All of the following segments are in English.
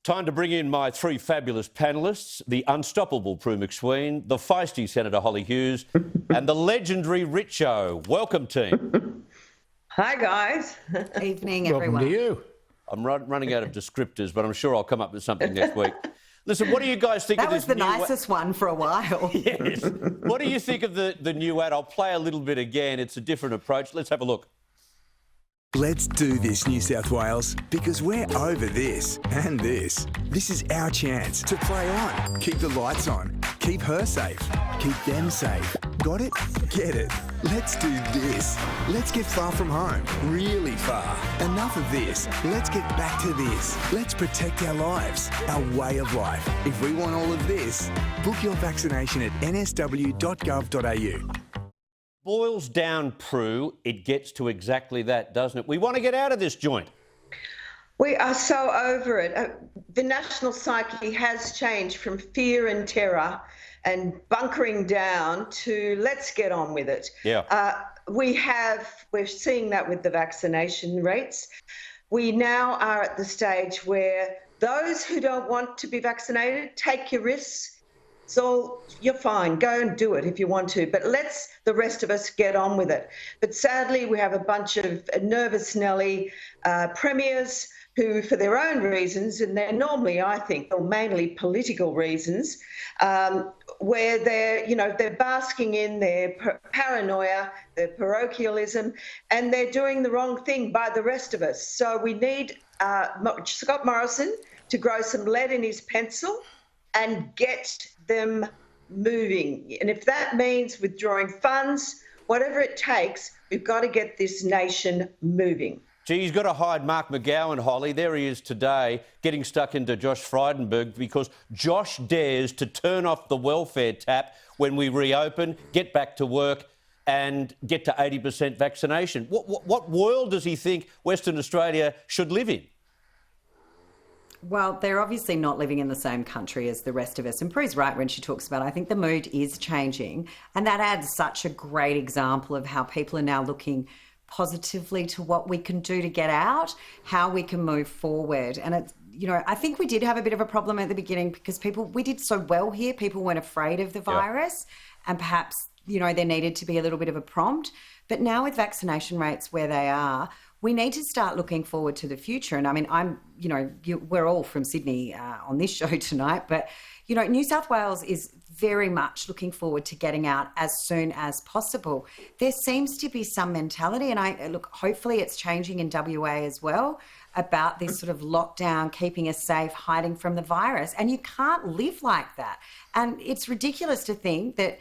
Time to bring in my three fabulous panellists, the unstoppable Prue McSween, the feisty Senator Hollie Hughes and the legendary Richo. Welcome, team. Hi, guys. Evening, everyone. Welcome to you. I'm running out of descriptors, but I'm sure I'll come up with something next week. Listen, what do you guys think of this That was the nicest one for a while. Yes. What do you think of the new ad? I'll play a little bit again. It's a different approach. Let's have a look. Let's do this, New South Wales, because we're over this and this. This is our chance to play on, keep the lights on, keep her safe, keep them safe. Got it? Get it. Let's do this. Let's get far from home, really far. Enough of this. Let's get back to this. Let's protect our lives, our way of life. If we want all of this, book your vaccination at nsw.gov.au. Boils down, Prue, it gets to exactly that, doesn't it? We want to get out of this joint. We are so over it. The national psyche has changed from fear and terror and bunkering down to let's get on with it. Yeah. We're seeing that with the vaccination rates. We now are at the stage where those who don't want to be vaccinated, take your risks. So you're fine, go and do it if you want to, but let's the rest of us get on with it. But sadly, we have a bunch of nervous Nelly premiers who, for their own reasons, and they're normally, I think, or mainly political reasons, where they're basking in their paranoia, their parochialism, and they're doing the wrong thing by the rest of us. So we need Scott Morrison to grow some lead in his pencil and get them moving. And if that means withdrawing funds, whatever it takes, we've got to get this nation moving. Gee, he's got to hide Mark McGowan, Hollie. There he is today, getting stuck into Josh Frydenberg because Josh dares to turn off the welfare tap when we reopen, get back to work and get to 80% vaccination. What world does he think Western Australia should live in? Well, they're obviously not living in the same country as the rest of us. And Prue's right when she talks about, I think the mood is changing. And that adds such a great example of how people are now looking positively to what we can do to get out, how we can move forward. And it's, I think we did have a bit of a problem at the beginning because we did so well here. People weren't afraid of the virus. Yeah. And perhaps, there needed to be a little bit of a prompt. But now with vaccination rates where they are, we need to start looking forward to the future. And I mean, we're all from Sydney on this show tonight, but, New South Wales is very much looking forward to getting out as soon as possible. There seems to be some mentality, and hopefully it's changing in WA as well, about this sort of lockdown, keeping us safe, hiding from the virus. And you can't live like that. And it's ridiculous to think that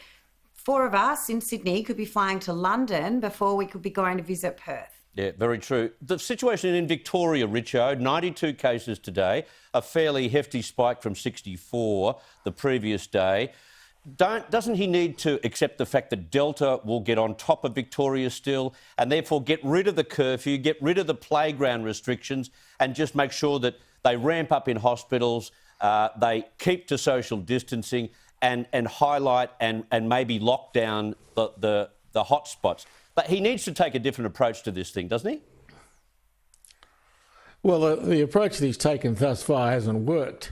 4 of us in Sydney could be flying to London before we could be going to visit Perth. Yeah, very true. The situation in Victoria, Richo, 92 cases today, a fairly hefty spike from 64 the previous day. Doesn't he need to accept the fact that Delta will get on top of Victoria still and therefore get rid of the curfew, get rid of the playground restrictions and just make sure that they ramp up in hospitals, they keep to social distancing and highlight and maybe lock down the hotspots? But he needs to take a different approach to this thing, doesn't he? Well, the approach that he's taken thus far hasn't worked.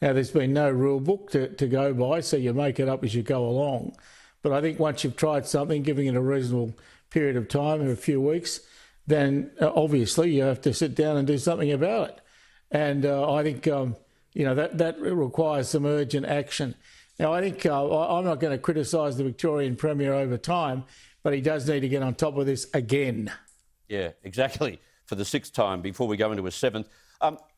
Now, there's been no rule book to go by, so you make it up as you go along. But I think once you've tried something, giving it a reasonable period of time, of a few weeks, then obviously you have to sit down and do something about it. And I think, that requires some urgent action. Now, I think I'm not going to criticise the Victorian Premier over time, but he does need to get on top of this again. Yeah, exactly, for the 6th time before we go into a 7th.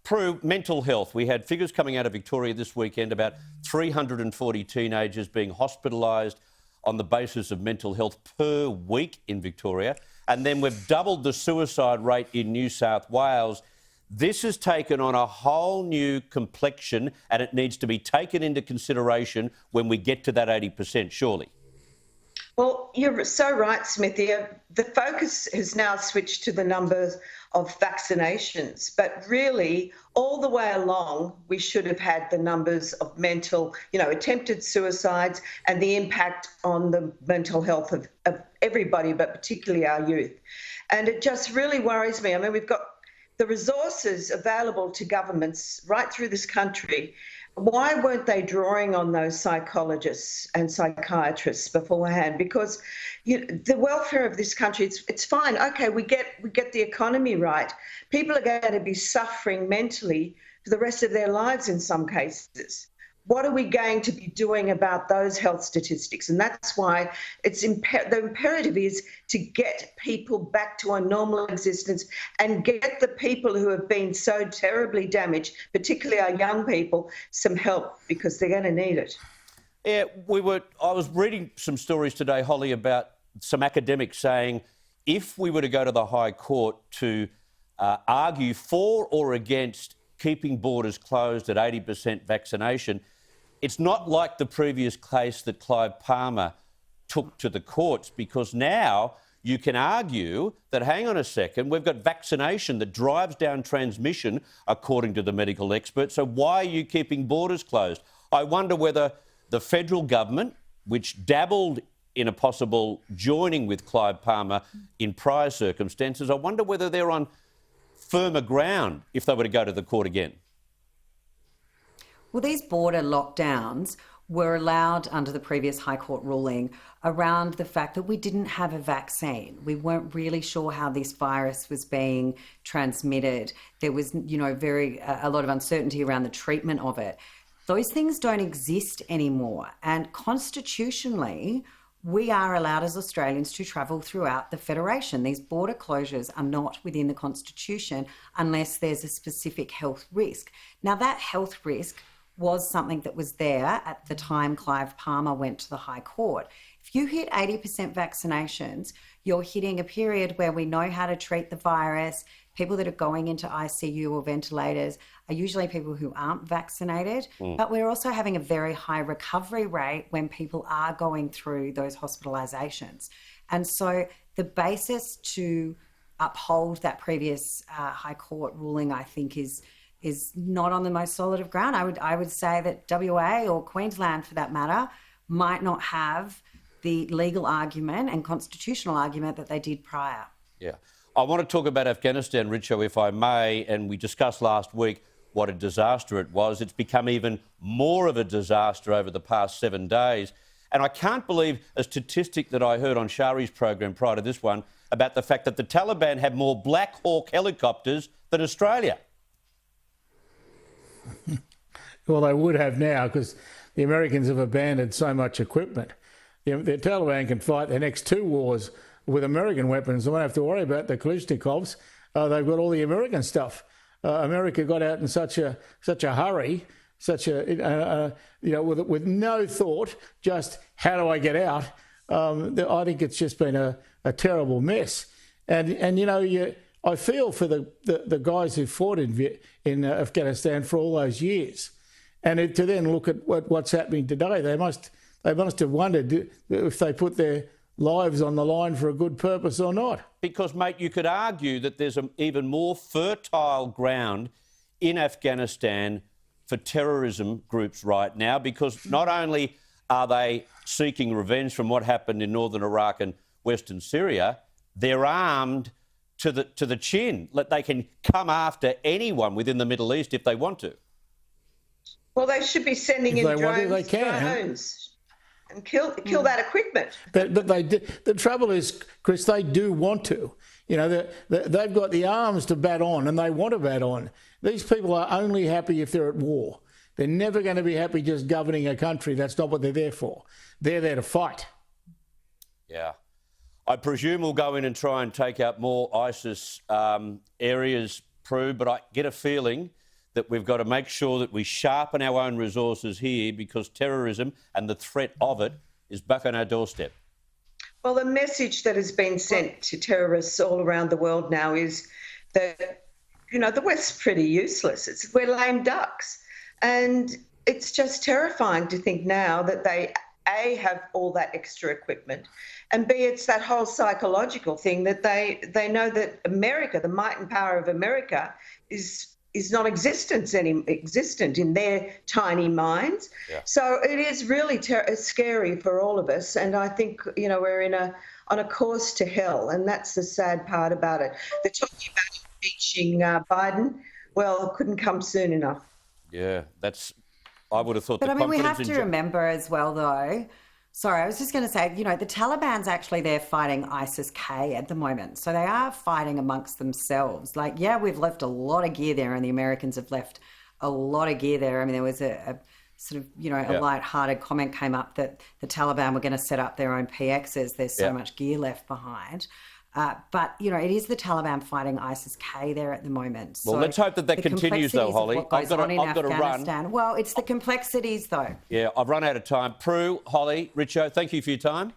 Prue, mental health. We had figures coming out of Victoria this weekend about 340 teenagers being hospitalised on the basis of mental health per week in Victoria. And then we've doubled the suicide rate in New South Wales. This has taken on a whole new complexion and it needs to be taken into consideration when we get to that 80%, surely. Well, you're so right, Smithy. The focus has now switched to the numbers of vaccinations, but really all the way along we should have had the numbers of mental, attempted suicides and the impact on the mental health of everybody, but particularly our youth. And it just really worries me. I mean, we've got the resources available to governments right through this country, why weren't they drawing on those psychologists and psychiatrists beforehand? Because the welfare of this country, it's fine. Okay, we get the economy right. People are going to be suffering mentally for the rest of their lives in some cases. What are we going to be doing about those health statistics? And that's why the imperative is to get people back to a normal existence and get the people who have been so terribly damaged, particularly our young people, some help, because they're going to need it. Yeah, I was reading some stories today, Hollie, about some academics saying if we were to go to the High Court to argue for or against keeping borders closed at 80% vaccination, it's not like the previous case that Clive Palmer took to the courts, because now you can argue that, hang on a second, we've got vaccination that drives down transmission, according to the medical experts, so why are you keeping borders closed? I wonder whether the federal government, which dabbled in a possible joining with Clive Palmer in prior circumstances, I wonder whether they're on firmer ground if they were to go to the court again. Well, these border lockdowns were allowed under the previous High Court ruling around the fact that we didn't have a vaccine. We weren't really sure how this virus was being transmitted. There was, a lot of uncertainty around the treatment of it. Those things don't exist anymore. And constitutionally, we are allowed as Australians to travel throughout the Federation. These border closures are not within the Constitution unless there's a specific health risk. Now, that health risk was something that was there at the time Clive Palmer went to the High Court. If you hit 80% vaccinations, you're hitting a period where we know how to treat the virus. People that are going into ICU or ventilators are usually people who aren't vaccinated, but we're also having a very high recovery rate when people are going through those hospitalisations. And so the basis to uphold that previous High Court ruling, I think, is not on the most solid of ground. I would say that WA or Queensland, for that matter, might not have the legal argument and constitutional argument that they did prior. Yeah. I want to talk about Afghanistan, Richo, if I may, and we discussed last week what a disaster it was. It's become even more of a disaster over the past 7 days. And I can't believe a statistic that I heard on Shari's program prior to this one about the fact that the Taliban have more Black Hawk helicopters than Australia. Well, they would have now, because the Americans have abandoned so much equipment. The Taliban can fight their next 2 wars with American weapons. They won't have to worry about the Kalashnikovs. They've got all the American stuff. America got out in such a hurry, with no thought, just how do I get out? I think it's just been a terrible mess. And I feel for the guys who fought in Afghanistan for all those years, and to then look at what's happening today, they must have wondered if they put their lives on the line for a good purpose or not. Because, mate, you could argue that there's an even more fertile ground in Afghanistan for terrorism groups right now, because not only are they seeking revenge from what happened in northern Iraq and western Syria, they're armed to the chin. They can come after anyone within the Middle East if they want to. Well, they should be sending in drones and kill that equipment. But the trouble is, Chris, they do want to. They've got the arms to bat on, and they want to bat on. These people are only happy if they're at war. They're never going to be happy just governing a country. That's not what they're there for. They're there to fight. Yeah. I presume we'll go in and try and take out more ISIS areas, Prue, but I get a feeling that we've got to make sure that we sharpen our own resources here, because terrorism and the threat of it is back on our doorstep. Well, the message that has been sent to terrorists all around the world now is that, the West's pretty useless. We're lame ducks. And it's just terrifying to think now that they, A, have all that extra equipment, and B, it's that whole psychological thing that they know that America, the might and power of America, is non-existent in their tiny minds. Yeah. So it is really scary for all of us, and I think we're on a course to hell, and that's the sad part about it. They're talking about impeaching Biden. Well, it couldn't come soon enough. Yeah, I would have thought. But the I mean, we confidence have in to remember as well, though. Sorry, I was just going to say, the Taliban's actually there fighting ISIS-K at the moment. So they are fighting amongst themselves. Like, yeah, we've left a lot of gear there and the Americans have left a lot of gear there. I mean, there was a sort of, a light-hearted comment came up that the Taliban were going to set up their own PXs. There's so much gear left behind. But, it is the Taliban fighting ISIS-K there at the moment. Well, so let's hope that continues, though, Holly. I've got to run. Well, it's the complexities, though. Yeah, I've run out of time. Prue, Holly, Richo, thank you for your time.